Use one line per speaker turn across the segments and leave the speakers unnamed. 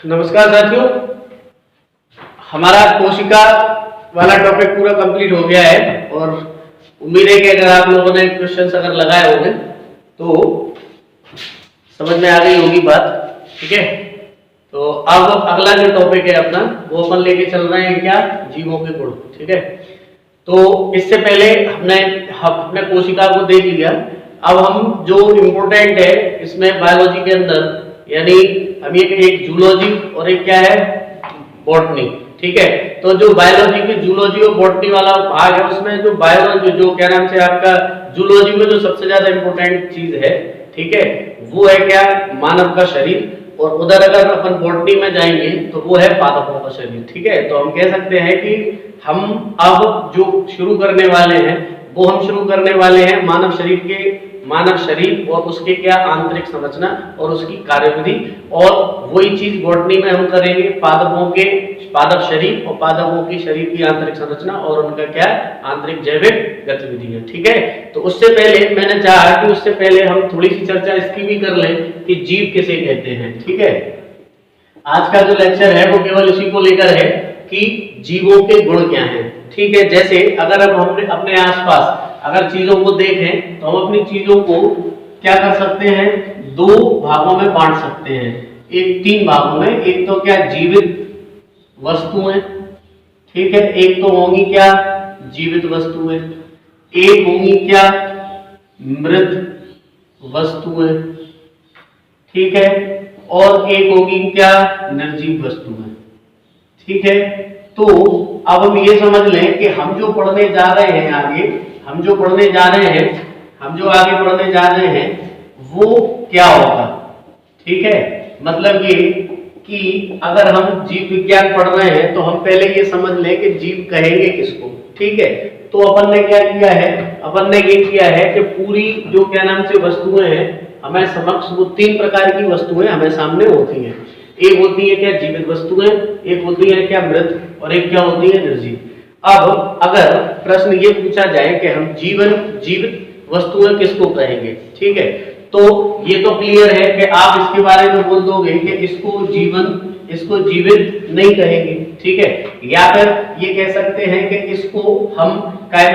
नमस्कार साथियों, हमारा कोशिका वाला टॉपिक पूरा कंप्लीट हो गया है और उम्मीद है कि अगर आप लोगों ने क्वेश्चंस अगर लगाए होंगे तो समझ में आ गई होगी बात। ठीक है, तो अब अगला जो टॉपिक है अपना वो अपन लेके चल रहे हैं क्या, जीवों के गुण। ठीक है, तो इससे पहले हमने अपने कोशिका को देख लिया। अब हम जो इम्पोर्टेंट है इसमें बायोलॉजी के अंदर, यानी हम एक जूलॉजी और एक क्या है, बॉटनी। ठीक है, तो जो बायोलॉजी की जूलॉजी और बॉटनी वाला भाग है उसमें जो बायोलॉजी जो क्या नाम से आपका जूलॉजी में जो सबसे ज्यादा इंपॉर्टेंट चीज है, ठीक है, वो है क्या, मानव का शरीर। और उधर अगर अपन बॉटनी में जाएंगे तो वो है पादपों का शरीर। ठीक है, तो हम कह सकते हैं कि हम अब जो शुरू करने वाले हैं वो हम शुरू करने वाले हैं मानव शरीर और उसके क्या आंतरिक संरचना और उसकी कार्यविधि। और वही चीज बॉटनी में हम करेंगे पादप शरीर और पादपों की शरीर की आंतरिक संरचना और उनका क्या आंतरिक जैविक गतिविधि है। ठीक है, तो उससे पहले मैंने चाहा कि उससे पहले हम थोड़ी सी चर्चा इसकी भी कर लें कि जीव किसे कहते हैं। ठीक है, आज का जो लेक्चर है वो केवल इसी को लेकर है कि जीवों के गुण क्या हैं। ठीक है, जैसे अगर अब हम अपने आसपास अगर चीजों को देखें तो हम अपनी चीजों को क्या कर सकते हैं, दो भागों में बांट सकते हैं, एक तीन भागों में। एक तो क्या, जीवित वस्तुएं। ठीक है, एक तो होंगी क्या, जीवित वस्तुएं, एक होंगी क्या, मृत वस्तुएं। ठीक है, और एक होगी क्या, निर्जीव वस्तुएं। ठीक है, तो अब हम ये समझ लें कि हम जो पढ़ने जा रहे हैं आगे, हम जो आगे पढ़ने जा रहे हैं वो क्या होगा। ठीक है, मतलब ये कि अगर हम जीव विज्ञान पढ़ रहे हैं तो हम पहले ये समझ लें कि जीव कहेंगे किसको। ठीक है, तो अपन ने क्या किया है, अपन ने ये किया है कि पूरी जो क्या नाम से वस्तुएं हैं हमें समक्ष, वो तीन प्रकार की वस्तुएं हमें सामने होती हैं। एक होती है क्या, जीवित वस्तुएं, एक होती है क्या, मृत, और एक क्या होती है, निर्जीव। अब अगर प्रश्न ये पूछा जाए कि हम जीवित वस्तुएं किसको कहेंगे, ठीक है, तो ये तो क्लियर है कि आप इसके बारे में बोल दोगे कि इसको जीवित नहीं कहेंगे। ठीक है, या फिर ये कह सकते हैं कि इसको हम क्या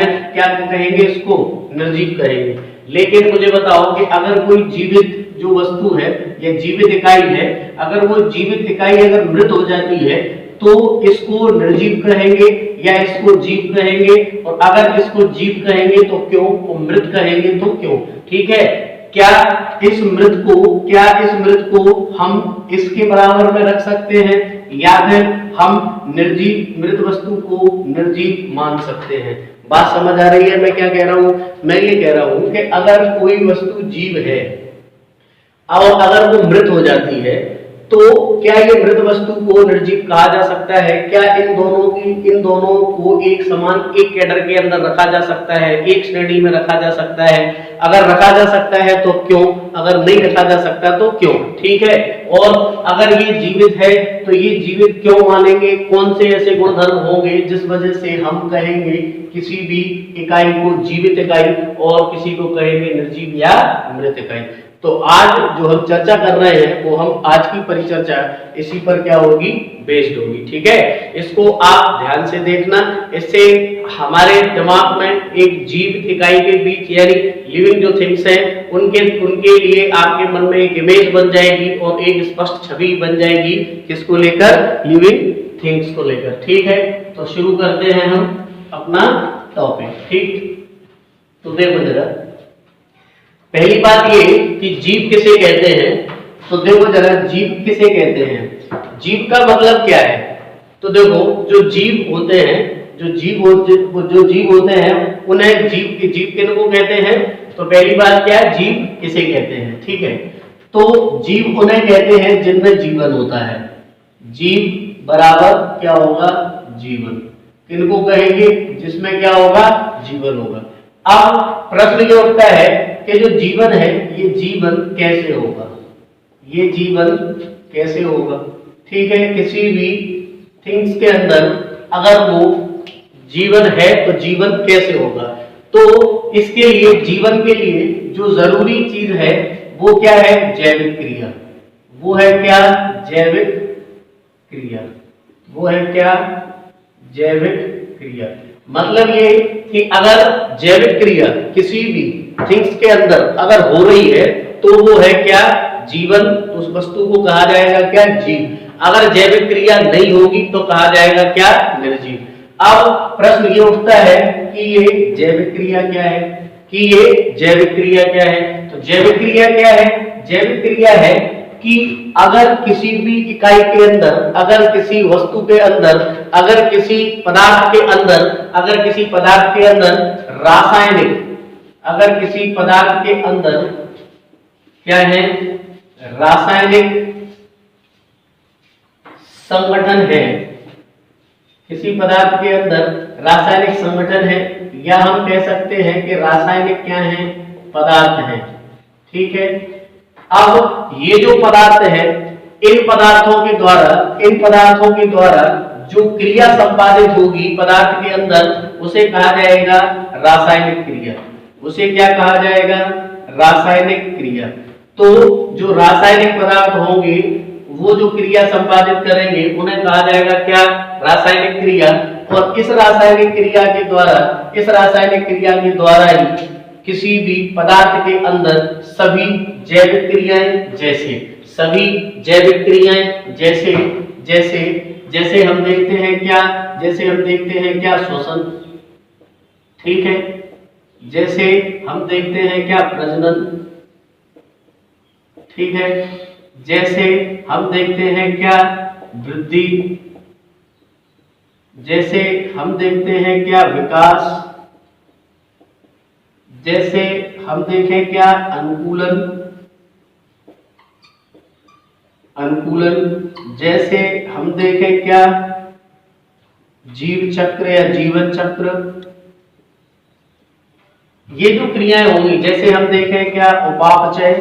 कहेंगे, इसको निर्जीव कहेंगे। लेकिन मुझे बताओ कि अगर कोई जीवित जो वस्तु है या जीवित इकाई है, अगर वो जीवित इकाई अगर मृत हो जाती है तो इसको निर्जीव कहेंगे या इसको जीव कहेंगे, और अगर इसको जीव कहेंगे तो क्यों, और मृत कहेंगे तो क्यों। ठीक है, क्या इस मृत को हम इसके बराबर में रख सकते हैं, या फिर हम मृत वस्तु को निर्जीव मान सकते हैं। बात समझ आ रही है मैं क्या कह रहा हूं? मैं ये कह रहा हूं कि अगर कोई वस्तु जीव है और अगर वो मृत हो जाती है तो क्या ये मृत वस्तु को निर्जीव कहा जा सकता है? क्या इन दोनों को एक समान एक कैडर के अंदर रखा जा सकता है, एक श्रेणी में रखा जा सकता है? अगर रखा जा सकता है तो क्यों, अगर नहीं रखा जा सकता तो क्यों? ठीक है, और अगर ये जीवित है तो ये जीवित क्यों मानेंगे, कौन से ऐसे गुणधर्म होंगे जिस वजह से हम कहेंगे किसी भी इकाई को जीवित इकाई और किसी को कहेंगे निर्जीव या मृत इकाई। तो आज जो हम चर्चा कर रहे हैं वो हम आज की परिचर्चा इसी पर क्या होगी, बेस्ड होगी। ठीक है, इसको आप ध्यान से देखना, इससे हमारे दिमाग में एक जीवित इकाई के बीच यानी लिविंग जो थिंग्स हैं उनके लिए आपके मन में एक इमेज बन जाएगी और एक स्पष्ट छवि बन जाएगी, किसको लेकर, लिविंग थिंग्स को लेकर। ठीक है, तो शुरू करते हैं हम अपना टॉपिक। ठीक, तो देखो जरा, पहली बात ये कि जीव किसे कहते हैं, तो देखो जरा जीव किसे कहते हैं, जीव का मतलब क्या है। तो देखो जो जीव होते हैं उन्हें जीव किनको कहते हैं, तो पहली बात क्या है, जीव किसे कहते हैं। ठीक है, तो जीव उन्हें कहते हैं जिनमें जीवन होता है। जीव बराबर क्या होगा, जीवन। किनको कहेंगे, जिसमें क्या होगा, जीवन होगा। अब प्रश्न ये उठता है कि जो जीवन है ये जीवन कैसे होगा, ये जीवन कैसे होगा। ठीक है, किसी भी थिंग्स के अंदर अगर वो जीवन है तो जीवन कैसे होगा, तो इसके लिए जीवन के लिए जो जरूरी चीज है वो क्या है, जैविक क्रिया। वो है क्या, जैविक क्रिया, वो है क्या? जैविक क्रिया। मतलब ये कि अगर जैविक क्रिया किसी भी थिंग्स के अंदर अगर हो रही है तो वो है क्या? जीवन। उस वस्तु को कहा जाएगा क्या? जीव। अगर जैविक क्रिया नहीं होगी तो कहा जाएगा क्या? निर्जीव। अब प्रश्न ये उठता है कि ये जैविक क्रिया क्या है? कि ये जैविक क्रिया क्या है? तो जैविक क्रिया क्या है? जैविक क्रिया है कि अगर किसी भी इकाई के अंदर, अगर किसी वस्तु के अंदर, अगर किसी पदार्थ के अंदर, अगर किसी पदार्थ के अंदर रासायनिक, अगर किसी पदार्थ के अंदर क्या है? रासायनिक संगठन है, किसी पदार्थ के अंदर रासायनिक संगठन है, या हम कह सकते हैं कि रासायनिक क्या है? पदार्थ है। ठीक है। अब ये जो पदार्थ है, इन पदार्थों के द्वारा जो क्रिया संपादित होगी पदार्थ के अंदर, उसे कहा जाएगा रासायनिक क्रिया। उसे क्या कहा जाएगा? रासायनिक क्रिया। तो जो रासायनिक पदार्थ होंगे वो जो क्रिया संपादित करेंगे उन्हें कहा जाएगा क्या? रासायनिक क्रिया। और इस रासायनिक क्रिया के द्वारा ही किसी भी पदार्थ के अंदर सभी जैविक क्रियाएं, जैसे हम देखते हैं क्या? श्वसन। ठीक है। जैसे हम देखते हैं क्या? प्रजनन। ठीक है। जैसे हम देखते हैं क्या? वृद्धि। जैसे हम देखते हैं क्या? विकास। जैसे हम देखें क्या? अनुकूलन। जैसे हम देखें क्या? जीव चक्र या जीवन चक्र। ये जो क्रियाएं होंगी, जैसे हम देखें क्या? उपापचय।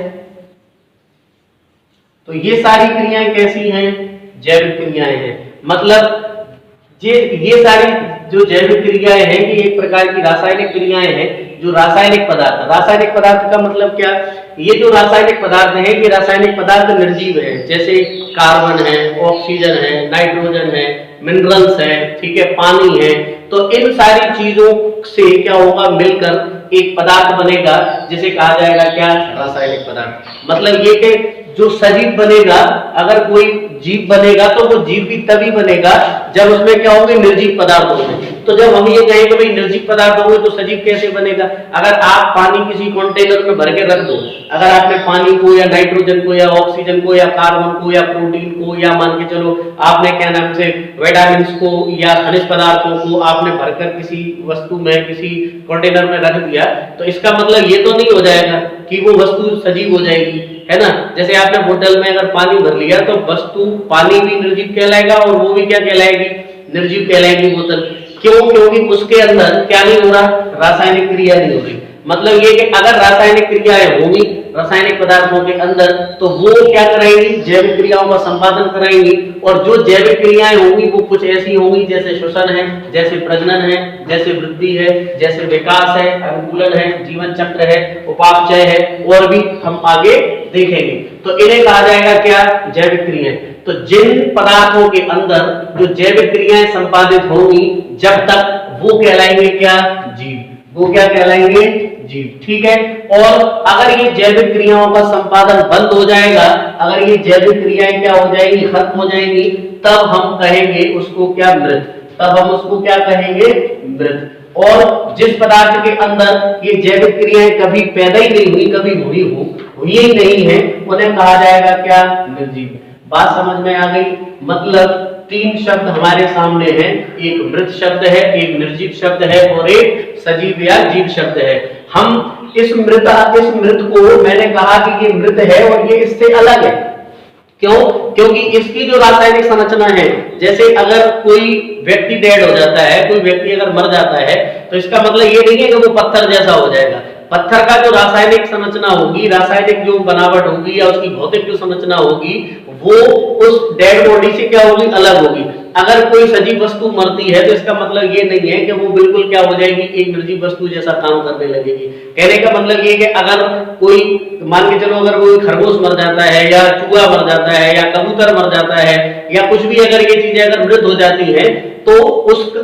तो ये सारी क्रियाएं कैसी हैं? जैविक क्रियाएं हैं। मतलब ये सारी जो जैविक क्रियाएं हैं ये एक प्रकार की रासायनिक क्रियाएं हैं। जो रासायनिक पदार्थ का मतलब क्या? ये जो रासायनिक पदार्थ है, ये रासायनिक पदार्थ निर्जीव है। जैसे कार्बन है, ऑक्सीजन है, नाइट्रोजन है, मिनरल्स है, ठीक है, पानी है। तो इन सारी चीजों से क्या होगा? मिलकर एक पदार्थ बनेगा जिसे कहा जाएगा क्या? रासायनिक पदार्थ। मतलब ये कि जो सजीव बनेगा, अगर कोई जीव बनेगा तो वो जीव भी तभी बनेगा जब उसमें क्या होंगे? निर्जीव पदार्थ होंगे। तो जब हम ये कहें कि भाई निर्जीव पदार्थ होंगे तो सजीव कैसे बनेगा? अगर आप पानी किसी कंटेनर में भर के रख दो, अगर आपने पानी को या नाइट्रोजन को या ऑक्सीजन को या कार्बन को या प्रोटीन को या मान के चलो आपने क्या नाम से विटामिन को या खनिज पदार्थों को आपने भरकर किसी वस्तु में, किसी कंटेनर में रख दिया, तो इसका मतलब ये तो नहीं हो जाएगा कि वो वस्तु सजीव हो जाएगी, है ना। जैसे आपने बोतल में अगर पानी भर लिया तो वस्तु पानी भी निर्जीव कहलाएगा और वो भी क्या कहलाएगी? निर्जीव कहलाएगी बोतल। क्यों? क्योंकि उसके अंदर क्या नहीं हो रहा? रासायनिक क्रिया नहीं हो रही। मतलब ये कि अगर रासायनिक क्रियाएं होंगी रासायनिक पदार्थों के अंदर तो वो क्या कराएंगी? जैविक क्रियाओं का संपादन कराएंगी। और जो जैविक क्रियाएं होंगी वो कुछ ऐसी होंगी जैसे श्वसन है, जैसे प्रजनन है, जैसे वृद्धि है, जैसे विकास है, अनुकूलन है, जीवन चक्र है, उपापचय है, और भी हम आगे देखेंगे। तो इन्हें कहा जाएगा क्या? जैविक क्रियाएं। तो जिन पदार्थों के अंदर जो जैविक क्रियाएं संपादित होंगी जब तक वो कहलाएंगे क्या? जीव। वो क्या कहलाएंगे? जीव। ठीक है। और अगर ये जैविक क्रियाओं का संपादन बंद हो जाएगा, अगर ये जैविक क्रियाएं क्या हो जाएंगी? खत्म हो जाएंगी, तब हम कहेंगे उसको क्या? मृत। तब हम उसको क्या कहेंगे? मृत। और जिस पदार्थ के अंदर ये जैविक क्रियाएं कभी पैदा ही नहीं हुई, कभी हुई ही नहीं है, उन्हें कहा जाएगा क्या? निर्जीव। बात समझ में आ गई? मतलब तीन शब्द हमारे सामने हैं, एक मृत शब्द है, एक निर्जीव शब्द है और एक सजीव या जीव शब्द है। हम इस मृत को मैंने कहा कि ये मृत है और ये इससे अलग है। क्यों? क्योंकि इसकी जो रासायनिक संरचना है, जैसे अगर कोई व्यक्ति डेड हो जाता है, कोई व्यक्ति अगर मर जाता है, तो इसका मतलब ये नहीं है कि वो पत्थर जैसा हो जाएगा। पत्थर का जो रासायनिक संरचना होगी, रासायनिक जो बनावट होगी या उसकी भौतिक जो संरचना होगी, वो उस डेड बॉडी से क्या होगी? अलग होगी। अगर कोई सजीव वस्तु मरती है तो इसका मतलब ये नहीं है कि वो बिल्कुल क्या हो जाएगी, एक निर्जीव वस्तु जैसा काम करने लगेगी। कहने का मतलब ये कि अगर कोई मान के चलो अगर कोई खरगोश मर जाता है या चूहा मर जाता है या कबूतर मर जाता है या कुछ भी, अगर ये चीजें अगर मृत हो जाती है तो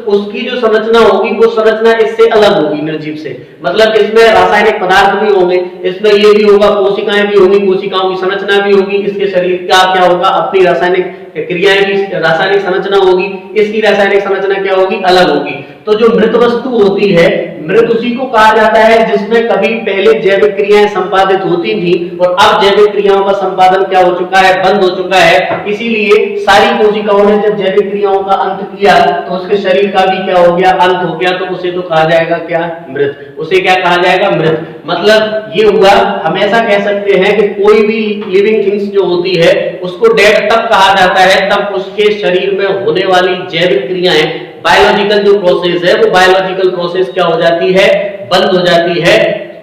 उसकी जो संरचना होगी वो संरचना इससे अलग होगी, निर्जीव से। मतलब इसमें रासायनिक पदार्थ भी होंगे, इसमें ये भी होगा, कोशिकाएं भी होंगी, कोशिकाओं की संरचना भी होगी, इसके शरीर का क्या होगा, अपनी रासायनिक क्रियाएं भी, रासायनिक संरचना होगी, इसकी रासायनिक संरचना क्या होगी, अलग होगी। तो जो मृत वस्तु होती है, मृत उसी को कहा जाता है जिसमें कभी पहले जैविक क्रियाएं संपादित होती थी और अब जैविक क्रियाओं का संपादन क्या हो चुका है, बंद हो चुका है। इसीलिए सारी कोशिकाओं ने जब जैविक क्रियाओं का अंत किया तो उसके शरीर का भी क्या हो गया, अंत हो गया। तो उसे तो कहा जाएगा क्या, मृत। उसे क्या कहा जाएगा, मृत। मतलब ये हुआ, हम ऐसा कह सकते हैं कि कोई भी लिविंग थिंग्स जो होती है उसको डेड तब कहा जाता है तब उसके शरीर में होने वाली जैविक क्रियाएं, बायोलॉजिकल जो प्रोसेस है वो बायोलॉजिकल प्रोसेस क्या हो जाती है, बंद हो जाती है।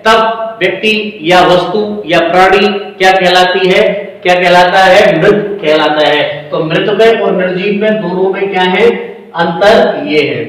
तब व्यक्ति या वस्तु या प्राणी क्या कहलाती है, क्या कहलाता है, मृत कहलाता है। तो मृत में और निर्जीव में दोनों में क्या है, अंतर ये है।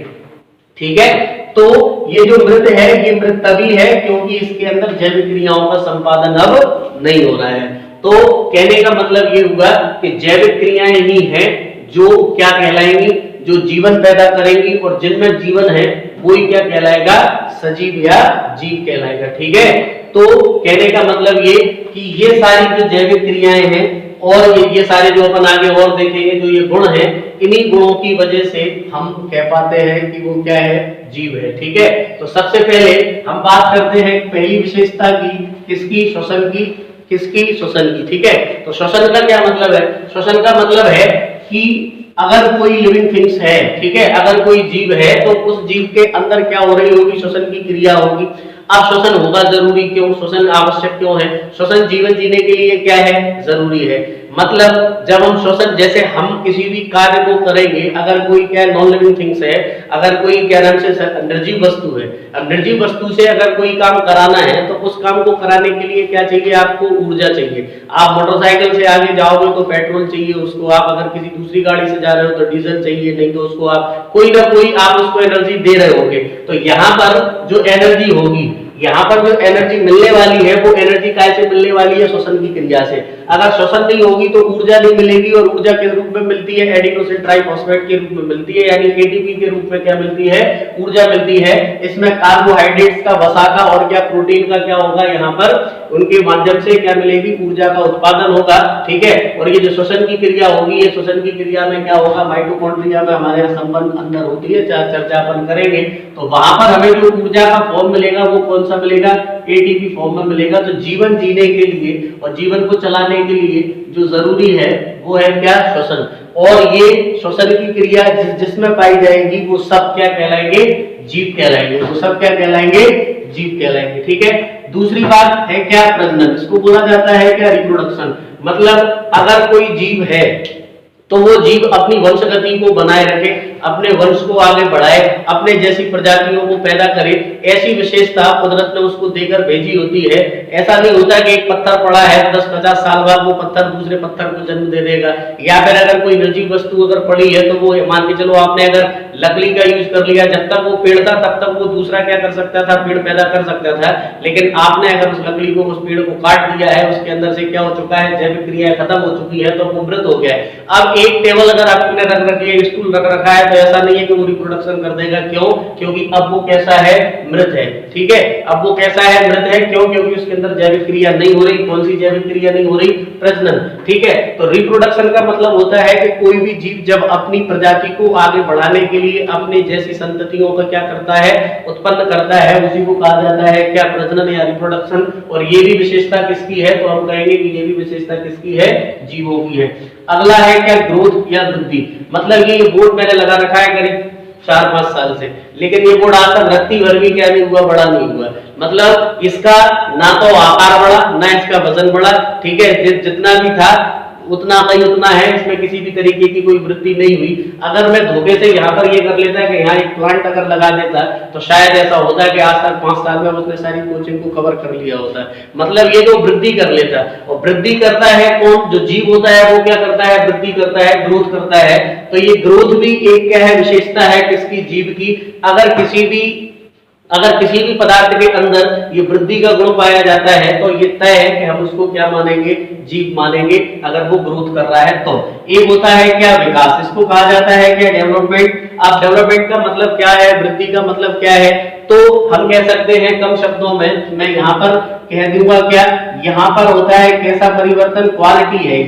ठीक है, तो ये जो मृत है ये मृत तभी है क्योंकि इसके अंदर जैविक क्रियाओं का संपादन अब नहीं हो रहा है। तो कहने का मतलब ये हुआ कि जैविक क्रियाएं ही हैं जो क्या कहलाएंगी, जो जीवन पैदा करेंगी, और जिनमें जीवन है वही क्या कहलाएगा, सजीव या जीव कहलाएगा। ठीक है, तो कहने का मतलब ये कि ये सारी जो जैविक क्रियाएं हैं और ये सारे जो अपन आगे और देखेंगे जो ये गुण हैं, इन्हीं गुणों की वजह से हम कह पाते हैं कि वो क्या है, जीव है। ठीक है, तो सबसे पहले हम बात करते हैं पहली विशेषता की, किसकी, श्वसन की। किसकी, श्वसन की। ठीक है, तो श्वसन का क्या मतलब है, श्वसन का मतलब है कि अगर कोई लिविंग थिंग्स है, ठीक है, अगर कोई जीव है तो उस जीव के अंदर क्या हो रही होगी, श्वसन की क्रिया होगी। अब श्वसन होगा जरूरी क्यों, श्वसन आवश्यक क्यों है, श्वसन जीवन जीने के लिए क्या है, जरूरी है। मतलब जब हम श्वसन, जैसे हम किसी भी कार्य को करेंगे, अगर कोई क्या नॉन लिविंग थिंग्स है, अगर कोई क्या नाम से निर्जीव वस्तु है, अब निर्जीव वस्तु से अगर कोई काम कराना है तो उस काम को कराने के लिए क्या चाहिए, आपको ऊर्जा चाहिए। आप मोटरसाइकिल से आगे जाओगे तो पेट्रोल चाहिए उसको, आप अगर किसी दूसरी गाड़ी से जा रहे हो तो डीजल चाहिए, नहीं तो उसको आप कोई ना कोई आप उसको एनर्जी दे रहे होगे। तो यहाँ पर जो एनर्जी होगी, यहाँ पर जो एनर्जी मिलने वाली है वो एनर्जी कैसे मिलने वाली है, श्वसन की क्रिया से। अगर श्वसन नहीं होगी तो ऊर्जा नहीं मिलेगी, और ऊर्जा के रूप में मिलती है एडिनोसिन ट्राइफॉस्फेट के रूप में मिलती है, यानी एटीपी के रूप में क्या मिलती है, ऊर्जा मिलती है। इसमें कार्बोहाइड्रेट्स का, वसा का और क्या प्रोटीन का क्या होगा, यहाँ पर उनके माध्यम से क्या मिलेगी, ऊर्जा का उत्पादन होगा। ठीक है, और ये जो श्वसन की क्रिया होगी, ये श्वसन की क्रिया में क्या होगा, माइटोकॉन्ड्रिया में हमारे संबंध अंदर होती है, चर्चा अपन करेंगे। तो वहां पर हमें जो ऊर्जा का फॉर्म मिलेगा वो कौन सा मिलेगा, एटीपी फॉर्म में मिलेगा। तो जीवन जीने के लिए और जीवन को चलाने के लिए जो जरूरी है वो है क्या, श्वसन। और ये श्वसन की क्रिया जिसमें पाई जाएगी वो सब क्या कहलाएंगे, जीव कहलाएंगे। वो सब क्या कहलाएंगे, जीव कहलाएंगे। ठीक है, दूसरी बात है क्या, प्रजनन। इसको बोला जाता है क्या, रिप्रोडक्शन। मतलब अगर कोई जीव है तो वो जीव अपनी वंशगति को बनाए रखे, अपने वंश को आगे बढ़ाए, अपने जैसी प्रजातियों को पैदा करे, ऐसी विशेषता कुदरत ने उसको देकर भेजी होती है। ऐसा नहीं होता कि एक पत्थर पड़ा है 10-50 साल बाद वो पत्थर दूसरे पत्थर को जन्म दे देगा, या फिर अगर कोई निर्जीव वस्तु अगर पड़ी है तो वो मान के चलो आपने अगर लकड़ी का यूज कर लिया, जब तक वो पेड़ था तब तक वो दूसरा क्या कर सकता था, पेड़ पैदा कर सकता था। लेकिन आपने अगर उस लकड़ी को, उस पेड़ को काट दिया है, उसके अंदर से क्या हो चुका है, जैविक क्रिया खत्म हो चुकी है, तो वो मृत हो गया है। अब एक टेबल अगर आपने रख रखी है, स्टूल रख रखा है, तो ऐसा नहीं है कि वो रिप्रोडक्शन कर देगा। क्यों, क्योंकि अब वो कैसा है, मृत है। ठीक है, अब वो कैसा है, मृत है। क्यों, क्योंकि उसके अंदर जैविक क्रिया नहीं हो रही। कौन सी जैविक क्रिया नहीं हो रही, प्रजनन। ठीक है, तो रिप्रोडक्शन का मतलब होता है कि कोई भी जीव जब अपनी प्रजाति को आगे बढ़ाने के लिए अपने जैसी संततियों का क्या करता है, उत्पन्न करता है, उसी को कहा जाता है क्या, प्रजनन या रिप्रोडक्शन। और ये भी विशेषता किसकी है, तो हम कहेंगे कि ये भी विशेषता किसकी है, जीवों की है। अगला है क्या, ग्रोथ या वृद्धि। मतलब ये बोर्ड मैंने लगा रखा है करीब 4-5 साल से, लेकिन ये बोर्ड आज तक रत्ती भर भी क्या नहीं हुआ, बड़ा नहीं हुआ। मतलब इसका ना तो आकार बढ़ा ना इसका वजन बढ़ा। ठीक है, जितना भी था उतना का ही उतना है, इसमें किसी भी तरीके की कोई वृद्धि नहीं हुई। अगर मैं धोखे से यहाँ पर ये कर लेता कि यहाँ एक प्लांट अगर लगा देता तो शायद ऐसा होता कि आज तक 5 साल में उसने सारी कोचिंग को कवर कर लिया होता। मतलब ये जो वृद्धि कर लेता, और वृद्धि करता है कौन, जो जीव होता है वो क्या करता है, वृद्धि करता है, ग्रोथ करता है। तो ये ग्रोथ भी एक क्या है, विशेषता है किसकी, जीव की। अगर किसी भी पदार्थ के अंदर ये वृद्धि का गुण पाया जाता है तो ये तय है कि हम उसको क्या मानेंगे, जीव मानेंगे, अगर वो ग्रोथ कर रहा है तो। एक होता है क्या, विकास, इसको कहा जाता है क्या, डेवलपमेंट। अब डेवलपमेंट का मतलब क्या है, वृद्धि का मतलब क्या है, तो हम कह सकते हैं कम शब्दों में, मैं यहाँ पर कह दूंगा क्या, यहाँ पर होता है कैसा परिवर्तन, क्वालिटी है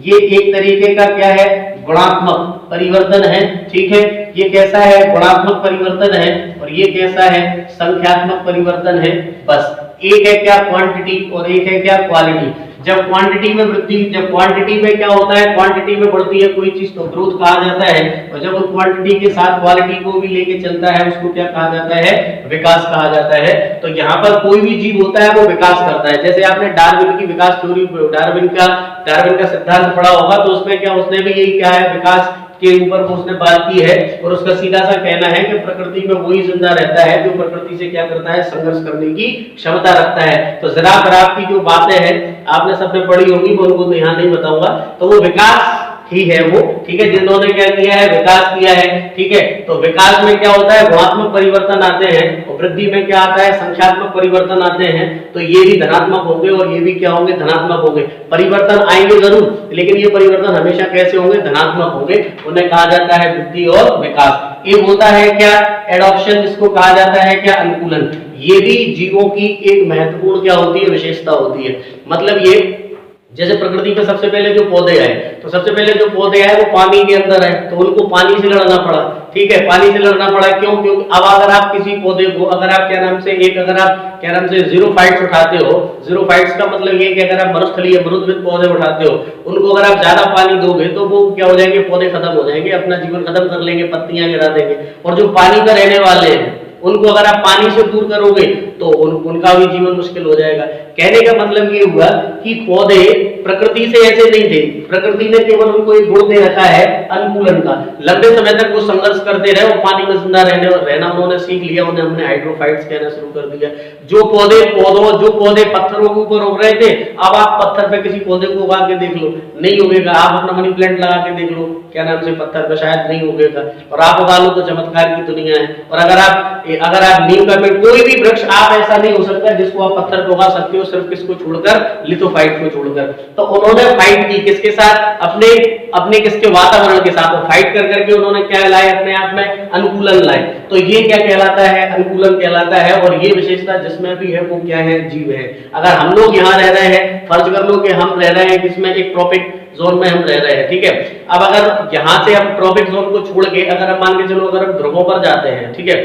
ये एक तरीके का क्या है, गुणात्मक परिवर्तन है। ठीक है, ये कैसा है, गुणात्मक परिवर्तन है, और ये कैसा है, संख्यात्मक परिवर्तन है। बस एक है क्या, क्वांटिटी, और एक है क्या, क्वालिटी। जब क्वांटिटी में वृद्धि, जब क्वांटिटी में क्या होता है, क्वांटिटी में बढ़ती है कोई चीज तो ग्रोथ कहा जाता है, और जब वो क्वांटिटी के साथ क्वालिटी को भी लेके चलता है उसको क्या कहा जाता है, विकास कहा जाता है। तो यहाँ पर कोई भी जीव होता है वो विकास करता है। जैसे आपने डार्विन की विकास थ्योरी, डार्विन का सिद्धांत पढ़ा होगा, तो उसमें क्या, उसने भी यही क्या है, विकास के ऊपर उसने बात की है, और उसका सीधा सा कहना है कि प्रकृति में वही जिंदा रहता है जो प्रकृति से क्या करता है, संघर्ष करने की क्षमता रखता है। तो जरा खराब की जो बातें हैं आपने सबने पढ़ी होगी, मैं उनको यहाँ नहीं बताऊंगा। तो वो विकास ही है वो, ठीक है, जिन्होंने क्या किया है, विकास किया है। ठीक है, तो विकास में क्या होता है, गुणात्मक परिवर्तन आते हैं, और वृद्धि में क्या आता है, संख्यात्मक परिवर्तन आते हैं। तो ये भी धनात्मक होंगे और ये भी क्या होंगे, धनात्मक होंगे। परिवर्तन आएंगे जरूर, लेकिन ये परिवर्तन हमेशा कैसे होंगे, धनात्मक होंगे। उन्हें कहा जाता है वृद्धि और विकास। एक होता है क्या, एडॉप्शन, जिसको कहा जाता है क्या, अनुकूलन। ये भी जीवों की एक महत्वपूर्ण क्या होती है, विशेषता होती है। मतलब ये, जैसे प्रकृति में सबसे पहले जो पौधे आए, तो सबसे पहले जो पौधे आए वो पानी के अंदर है, तो उनको पानी से लड़ना पड़ा। ठीक है, पानी से लड़ना पड़ा, क्यों, क्योंकि अब अगर आप किसी पौधे को, अगर आप क्या नाम से ज़ीरोफाइट्स उठाते हो, ज़ीरोफाइट्स का मतलब ये कि अगर आप मरुस्थलीय मरुद्भिद पौधे उठाते हो, उनको अगर आप ज्यादा पानी दोगे तो वो क्या हो जाएंगे, पौधे खत्म हो जाएंगे, अपना जीवन खत्म कर लेंगे, पत्तियां गिरा देंगे। और जो पानी पर रहने वाले हैं उनको अगर आप पानी से दूर करोगे तो उनका भी जीवन मुश्किल हो जाएगा। कहने का मतलब ये हुआ कि पौधे प्रकृति से ऐसे नहीं थे, प्रकृति ने केवल उनको एक गुण दे रखा है, अनुकूलन का। लंबे समय तक वो संघर्ष करते रहे और पानी में जिंदा रहना उन्होंने सीख लिया, उन्हें हमने हाइड्रोफाइट्स कहना शुरू कर दिया। जो पौधे पत्थरों के ऊपर उग रहे थे, अब आप पत्थर पे किसी पौधे को उगा के देख लो, नहीं उगेगा। आप अपना मनी प्लांट लगा के देख लो, क्या नाम से, पत्थर पे शायद नहीं उगेगा, और आप उगा लो तो चमत्कार की दुनिया है। और अगर आप नीम का पेड़, कोई भी वृक्ष आप ऐसा नहीं हो सकता जिसको आप पत्थर पे उगा सकते हो, सिर्फ किसको छोड़कर, लिथोफाइट को छोड़कर। तो उन्होंने फाइट की किसके साथ, अपने किसके, वातावरण के साथ। और फाइट कर करके उन्होंने क्या लाए, अपने आप में अनुकूलन लाए। तो ये क्या कहलाता है, अनुकूलन कहलाता है। और ये विशेषता जिसमें भी है वो क्या है, जीव है। अगर हम लोग यहाँ रह रहे हैं, फर्ज कर लो कि हम रह रहे हैं किसमें, एक ट्रॉपिक जोन में हम रह रहे हैं, ठीक है। अब अगर यहाँ से हम ट्रॉपिक जोन को छोड़ के, अगर हम मान के चलो, अगर हम ध्रुवों पर जाते हैं, ठीक है,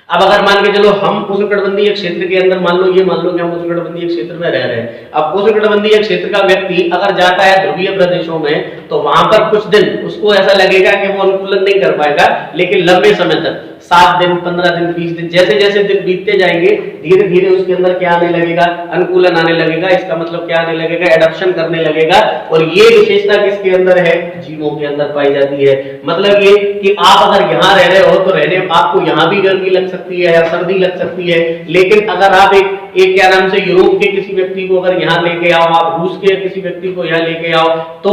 अब अगर मान के चलो हम उष्णकटिबंधीय क्षेत्र के अंदर, मान लो कि हम उष्णकटिबंधीय क्षेत्र में रह रहे हैं। अब उष्णकटिबंधीय क्षेत्र का व्यक्ति अगर जाता है ध्रुवीय प्रदेशों में, तो वहां पर कुछ दिन उसको ऐसा लगेगा कि वो अनुकूलन नहीं कर पाएगा, लेकिन लंबे समय तक, 7 दिन, 15 दिन, 20 दिन, जैसे जैसे दिन बीतते जाएंगे, धीरे धीरे उसके अंदर क्या आने लगेगा, अनुकूलन आने लगेगा। इसका मतलब क्या आने लगेगा, एडॉप्शन करने लगेगा। और ये विशेषता किसके अंदर है, जीवों के अंदर पाई जाती है। मतलब ये कि आप अगर यहाँ रह रहे हो तो आपको यहाँ भी गर्मी लग सकती है या सर्दी लग सकती है, लेकिन अगर आप एक क्या नाम से, यूरोप के किसी व्यक्ति को अगर यहाँ लेके आओ, आप रूस के किसी व्यक्ति को यहाँ लेके आओ, तो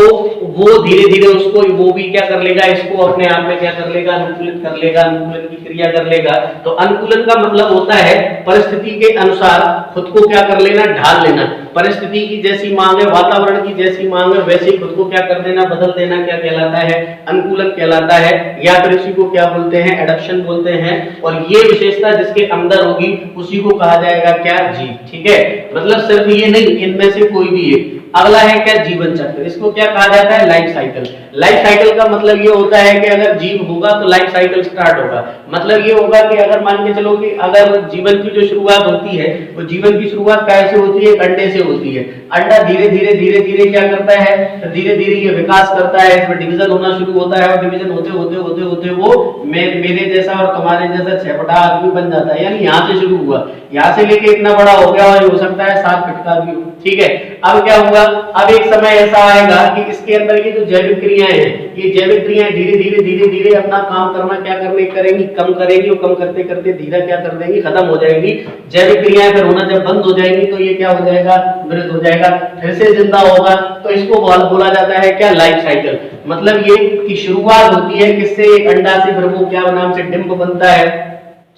वो धीरे धीरे उसको, वो भी क्या कर लेगा, इसको अपने आप में क्या कर लेगा, अनुकूलित कर लेगा, अनुकूलन की क्रिया कर लेगा। तो अनुकूलन का मतलब होता है परिस्थिति के अनुसार खुद को क्या कर लेना, ढाल लेना। परिस्थिति की जैसी मांग है, वातावरण की जैसी मांग है, वैसे ही खुद को क्या कर देना, बदल देना, क्या कहलाता है, अनुकूलन कहलाता है। या फिर इसी को क्या बोलते हैं, एडॉप्शन बोलते हैं। और ये विशेषता जिसके अंदर होगी उसी को कहा जाएगा क्या, जीव। ठीक है, मतलब सिर्फ ये नहीं, इनमें से कोई भी है। अगला है क्या, जीवन चक्र। इसको क्या कहा जाता है, लाइफ साइकिल। लाइफ साइकिल का मतलब ये होता है कि अगर जीव होगा तो लाइफ साइकिल स्टार्ट होगा। मतलब ये होगा कि अगर मान के चलो कि अगर जीवन की जो शुरुआत होती है, वो जीवन की शुरुआत कैसे होती है, अंडे से होती है। अंडा धीरे धीरे धीरे धीरे क्या करता है, तो धीरे धीरे ये विकास करता है, इसमें डिवीजन होना शुरू होता है, और डिवीजन होते होते होते होते वो मेरे जैसा और तुम्हारे जैसा छपटा आदमी बन जाता है। यानी यहाँ से शुरू हुआ, यहाँ से लेके इतना बड़ा हो गया, और हो सकता है 7 फीट का भी हो। ठीक है। अब क्या होगा, अब एक समय ऐसा आएगा कि इसके अंदर की जो जैविक क्रियाएं हैं, ये जैविक क्रियाएं धीरे धीरे धीरे धीरे अपना काम करना क्या करने करेंगी, कम करेंगी, और कम करते करते धीरे क्या कर देंगी, खत्म हो जाएंगी। जैविक क्रियाएं फिर होना जब बंद हो जाएंगी तो ये क्या हो जाएगा, मृत हो जाएगा, फिर से जिंदा होगा। तो इसको बोला जाता है क्या, लाइफ साइकिल। मतलब ये कि शुरुआत होती है किससे, एक अंडा से, फिर वो क्या नाम से डिंब बनता है,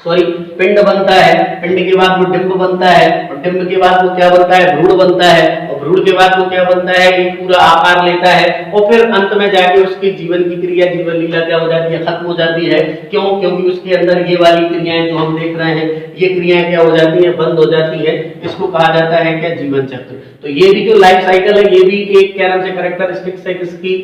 सॉरी पिंड बनता है, पिंड के बाद वो डिंब बनता है, और डिंब के बाद वो क्या बनता है, भ्रूण बनता है, और भ्रूण के बाद वो क्या बनता है, एक पूरा आकार लेता है, और फिर अंत में जाके उसकी जीवन की क्रिया, जीवन लीला क्या हो जाती है, खत्म हो जाती है। क्यों, क्योंकि उसके अंदर ये वाली क्रियाएं जो हम देख रहे हैं, ये क्रियाएं क्या हो जाती है, बंद हो जाती है। इसको कहा जाता है क्या, जीवन चक्र। तो ये भी जो लाइफ साइकिल है, ये भी एक क्या नाम से कैरेक्टरिस्टिक्स है किसकी,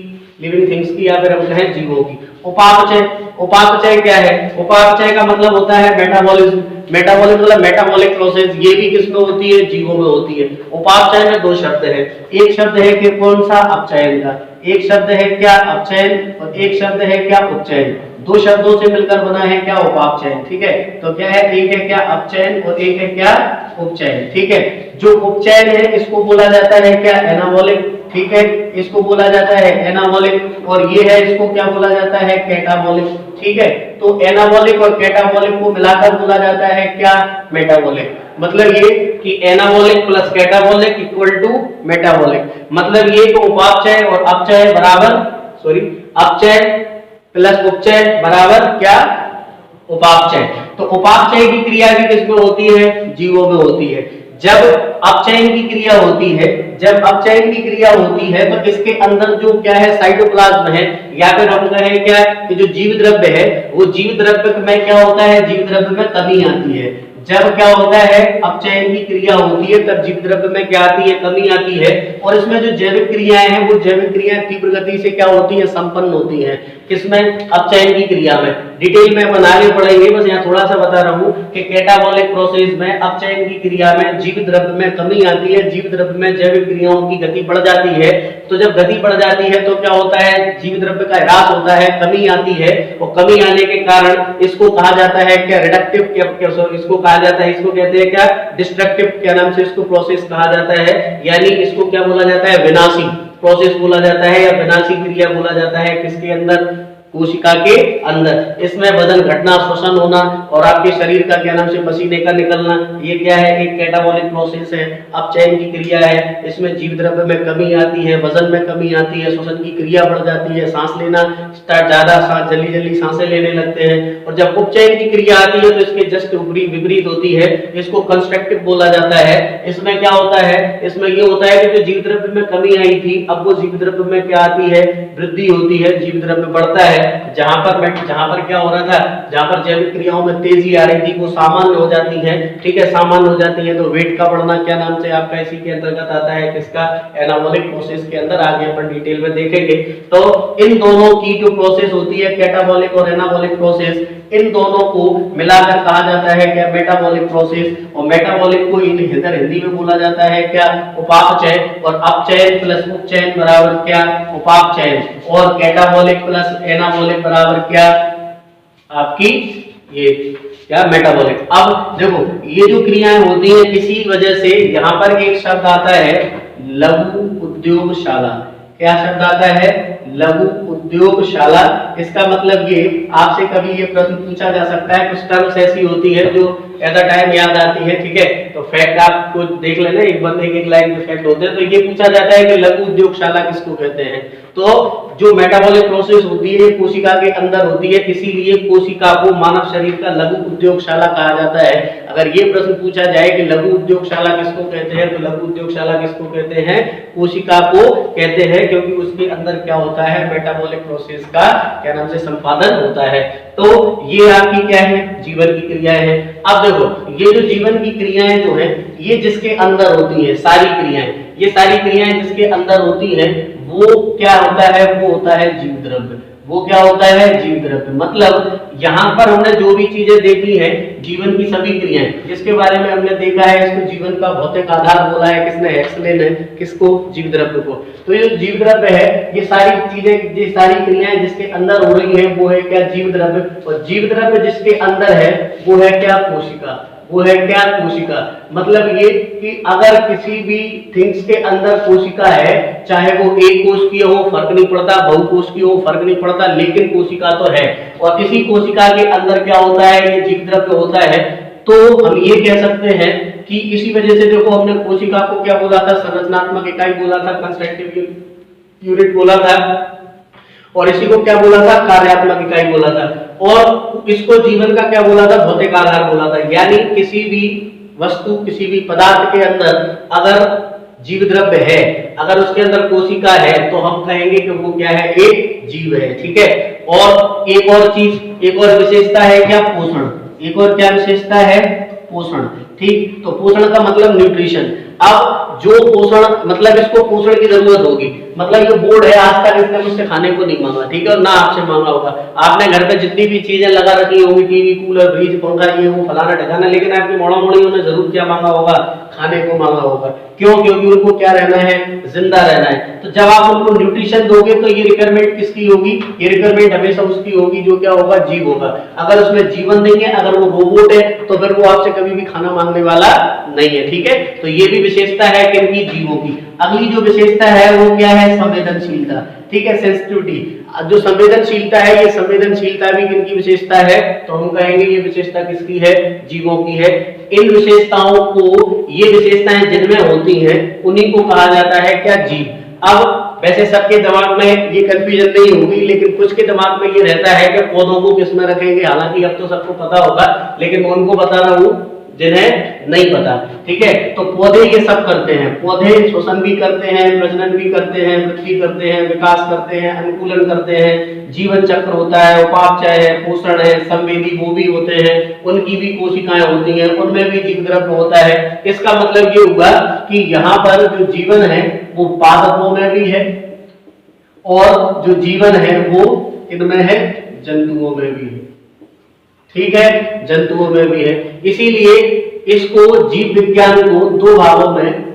लिविंग थिंग्स की, या फिर हम कहें जीवों की। उपापचय, उपापचय क्या है, उपापचय का मतलब होता है मेटाबॉलिज्म। मेटाबॉलिज्म मतलब मेटाबॉलिक प्रोसेस, ये भी किसमें होती है, जीवों में होती है। उपापचय में दो शब्द है, एक शब्द है कि कौन सा, अपचयन का, एक शब्द है क्या अपचयन, और एक शब्द है क्या उपचयन। दो शब्दों से मिलकर बना है क्या, उपापचयन। ठीक है, तो क्या है, एक है क्या अपचयन और एक है क्या उपचयन। ठीक है, जो उपचयन है इसको बोला जाता है क्या, एनाबॉलिक। ठीक है, इसको बोला जाता है एनाबॉलिक, और ये है इसको क्या बोला जाता है, कैटाबॉलिक। ठीक है, तो एनाबॉलिक और कैटाबॉलिक को मिलाकर बोला जाता है क्या, मेटाबॉलिक। मतलब ये कि anabolic plus catabolic equal to metabolic. मतलब ये कि उपापचय और अपचय बराबर, सॉरी अपचय प्लस उपचय बराबर क्या, उपापचय। तो उपापचय की क्रिया भी किसमें होती है, जीवों में होती है। जब अपचयन की क्रिया होती है, जब अपचयन की क्रिया होती है तो इसके अंदर जो क्या है, साइटोप्लाज्म है, या फिर हम कहें क्या कि जो जीव द्रव्य है, वो जीव द्रव्य में क्या होता है, जीव द्रव्य में कमी आती है। जब क्या होता है, अपचयन की क्रिया होती है, तब जीव द्रव्य में क्या आती है, कमी आती है। और इसमें जो जैविक क्रियाएं हैं, वो जैविक क्रियाएं तीव्र गति से क्या होती है, संपन्न होती है। किसमें, अपचयन की क्रिया में। डिटेल में अपन आगे पढ़ेंगे, बस यहाँ थोड़ा सा बता रहा हूँ कि कैटाबॉलिक प्रोसेस में, अपचयन की क्रिया में जीव द्रव्य में कमी आती है, जीव द्रव्य में जैविक क्रियाओं की गति बढ़ जाती है। तो जब गति बढ़ जाती है तो क्या होता है, जीव द्रव्य का ह्रास होता है, कमी आती है, और कमी आने के कारण इसको कहा जाता है क्या, रिडक्टिव, इसको कहा जाता है, इसको कहते हैं क्या, डिस्ट्रक्टिव, क्या नाम से इसको प्रोसेस कहा जाता है। यानी इसको क्या बोला जाता है, विनाशी प्रोसेस बोला जाता है, या विनाशी क्रिया बोला जाता है। किसके अंदर, कोशिका के अंदर। इसमें वजन घटना, श्वसन होना, और आपके शरीर का क्या नाम से पसीने का निकलना, ये क्या है, एक कैटाबॉलिक प्रोसेस है, अपचयन की क्रिया है। इसमें जीव द्रव्य में कमी आती है, वजन में कमी आती है, श्वसन की क्रिया बढ़ जाती है, सांस लेना स्टार्ट, ज्यादा सांस, जल्दी जल्दी सांसें लेने लगते हैं। और जब उपचयन की क्रिया आती है तो इसके जस्ट विपरीत होती है, इसको कंस्ट्रक्टिव बोला जाता है। इसमें क्या होता है, इसमें ये होता है कि जो जीव द्रव्य में कमी आई थी, अब वो जीव द्रव्य में क्या आती है, वृद्धि होती है, जीव द्रव्य बढ़ता है। जहां पर क्या हो रहा था, जहां पर जैविक क्रियाओं में तेजी आ रही थी, वो सामान्य हो जाती है। ठीक है, सामान्य हो जाती है तो वेट का बढ़ना क्या नाम से आपका इसी के अंतर्गत आता है, किसका, एनाबॉलिक प्रोसेस के अंदर। आगे अपन डिटेल में देखेंगे। तो इन दोनों की जो प्रोसेस होती है, कैटाबॉलिक और एनाबॉलिक प्रोसेस, इन दोनों को मिलाकर कहा जाता है क्या, मेटाबॉलिक प्रोसेस। और मेटाबॉलिक को इधर हिंदी में बोला जाता है क्या, उपापचय। और अपचयन प्लस उपचयन बराबर क्या, उपापचयन। और कैटाबॉलिक प्लस एनाबॉलिक बराबर क्या, आपकी ये क्या, मेटाबॉलिक। अब देखो, ये जो क्रियाएं होती हैं, इसी वजह से यहाँ पर एक शब्द आता है, लघु उद्योगशाला। क्या शब्द आता है, लघु उद्योगशाला। इसका मतलब ये, आपसे कभी ये प्रश्न पूछा जा सकता है, कुछ टर्म्स ऐसी होती है जो एट अ टाइम याद आती है। ठीक है, तो फैक्ट आपको देख लेना, एक बंदे के एक लाइन के फैक्ट होते हैं। तो ये पूछा जाता है कि लघु उद्योगशाला किसको कहते हैं। तो जो मेटाबॉलिक प्रोसेस होती है, कोशिका के अंदर होती है, इसीलिए कोशिका को मानव शरीर का लघु उद्योगशाला कहा जाता है। अगर ये प्रश्न पूछा जाए कि लघु उद्योगशाला किसको कहते हैं, तो लघु उद्योगशाला किसको कहते हैं, कोशिका को कहते हैं, क्योंकि उसके अंदर क्या होता है, मेटाबॉलिक प्रोसेस का क्या नाम से संपादन होता है। तो ये आपकी क्या है, जीवन की क्रियाएं हैं। अब देखो, ये जो जीवन की क्रियाएं जो है, ये जिसके अंदर होती है, सारी क्रियाएं, ये सारी क्रियाएं जिसके अंदर होती है, वो क्या होता है, वो होता है जीव द्रव्य। वो क्या होता है, जीव द्रव्य। मतलब यहाँ पर हमने जो भी चीजें देखी है, जीवन की सभी क्रियाएं, जिसके बारे में हमने देखा है, इसको जीवन का भौतिक आधार बोला है किसने, एक्सलेन है, किसको, जीव द्रव्य को। तो ये जीव द्रव्य है, ये सारी चीजें, ये सारी क्रियाएं जिसके अंदर हो रही है, वो है क्या, जीव द्रव्य। और जीव द्रव्य जिसके अंदर है, वो है क्या, कोशिका। वो है क्या? कोशिका। मतलब ये कि अगर किसी भी थिंग्स के अंदर कोशिका है, चाहे वो एक कोश की हो फर्क नहीं पड़ता, बहुकोश की हो फर्क नहीं पड़ता, लेकिन कोशिका तो है। और इसी कोशिका के अंदर क्या होता है? ये जीव द्रव्य होता है। तो हम ये कह सकते हैं कि इसी वजह से देखो हमने कोशिका को क्या बोला था? संरचनात्मक इकाई बोला था, कंस्ट्रक्टिव यूनिट बोला था, और इसी को क्या बोला था? कार्यात्मक इकाई बोला था। और इसको जीवन का क्या बोला था? भौतिक आधार बोला था। यानी किसी भी वस्तु, किसी भी पदार्थ के अंदर अगर जीव द्रव्य है, अगर उसके अंदर कोशिका है, तो हम कहेंगे कि वो क्या है? एक जीव है। ठीक है। और एक और चीज, एक और विशेषता है क्या? पोषण। एक और क्या विशेषता है? पोषण। ठीक। तो पोषण का मतलब न्यूट्रिशन। अब जो पोषण, मतलब इसको पोषण की जरूरत होगी। मतलब ये बोर्ड है, आज तक इसने मुझसे खाने को नहीं मांगा, ठीक है, और ना आपसे मांगा होगा। आपने घर पे जितनी भी चीजें लगा रखी होंगी, टीवी, कूलर, फ्रिज, पंखा, ये वो फलाना ढकाना, लेकिन आपकी मोड़ा मोड़ियों ने जरूर क्या मांगा होगा? खाने को मांगा होगा। क्यों? क्योंकि उनको क्या रहना है? जिंदा रहना है। तो जब आप उनको न्यूट्रिशन दोगे तो ये रिक्वायरमेंट किसकी होगी? ये रिक्वायरमेंट हमेशा उसकी होगी जो क्या होगा? जीव होगा। अगर उसमें जीवन नहीं है, अगर वो रोबोट है, तो फिर वो आपसे कभी भी खाना मांगने वाला नहीं है। ठीक है। तो ये भी विशेषता है किनकी? जीवों की। अगली जो विशेषता है वो क्या है? संवेदनशीलता। ठीक है, सेंसिटिविटी। जो संवेदनशीलता है, ये संवेदनशीलता भी किनकी विशेषता है? तो हम कहेंगे ये विशेषता किसकी है? जीवों की है। इन विशेषताओं को, ये विशेषताएं जिनमें होती हैं, उन्हीं को कहा जाता है क्या? जीव। अब वैसे सबके दिमाग में ये कंफ्यूजन नहीं होगी, लेकिन कुछ के दिमाग में ये रहता है कि पौधों को किसमें रखेंगे। हालांकि अब तो सबको पता होगा, लेकिन मैं उनको बता रहा हूं जिन्हें नहीं पता। ठीक है। तो पौधे ये सब करते हैं। पौधे श्वसन भी करते हैं, प्रजनन भी करते हैं, वृद्धि करते हैं, विकास करते हैं, अनुकूलन करते हैं, जीवन चक्र होता है, उपापचय है, पोषण है, संवेदी वो भी होते हैं, उनकी भी कोशिकाएं होती हैं, उनमें भी जीव द्रव्य होता है। इसका मतलब ये हुआ कि यहाँ पर जो जीवन है वो पादपों में भी है, और जो जीवन है वो इनमें है? जंतुओं में भी है। ठीक है, जंतुओं में भी है। इसीलिए इसको जीव विज्ञान को दो भागों में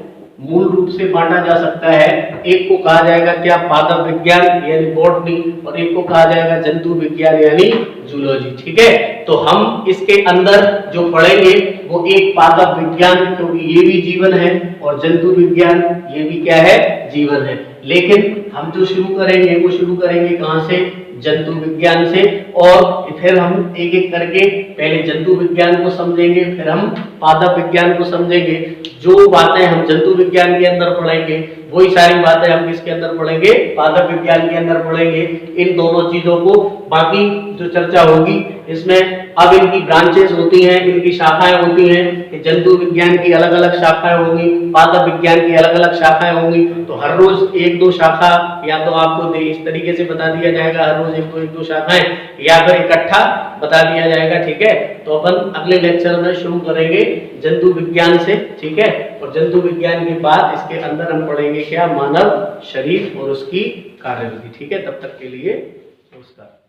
मूल रूप से बांटा जा सकता है। एक को कहा जाएगा क्या? पादप विज्ञान यानी बॉटनी, और एक को कहा जाएगा जंतु विज्ञान यानी जूलॉजी। ठीक है। तो हम इसके अंदर जो पढ़ेंगे वो एक पादप विज्ञान, क्योंकि ये भी जीवन है, और जंतु विज्ञान, ये भी क्या है? जीवन है। लेकिन हम जो शुरू करेंगे वो शुरू करेंगे कहां से? जंतु विज्ञान से। और फिर हम एक एक करके पहले जंतु विज्ञान को समझेंगे, फिर हम पादप विज्ञान को समझेंगे। जो बातें हम जंतु विज्ञान के अंदर पढ़ेंगे वही सारी बातें हम किसके अंदर पढ़ेंगे? पादप विज्ञान के अंदर पढ़ेंगे। इन दोनों चीजों को, बाकी जो चर्चा होगी इसमें, अब इनकी ब्रांचेस होती हैं, इनकी शाखाएं होती हैं। जंतु विज्ञान की अलग अलग शाखाएं होंगी, पादप विज्ञान की अलग अलग शाखाएं होंगी। तो हर रोज एक दो शाखा या तो आपको इस तरीके से बता दिया जाएगा, हर रोज एक दो शाखाएं, या फिर इकट्ठा बता दिया जाएगा। ठीक है। तो अपन अगले लेक्चर में शुरू करेंगे जंतु विज्ञान से। ठीक है। और जंतु विज्ञान के बाद इसके अंदर हम पढ़ेंगे क्या? मानव शरीर और उसकी कार्यविधि। ठीक है। तब तक के लिए नमस्कार।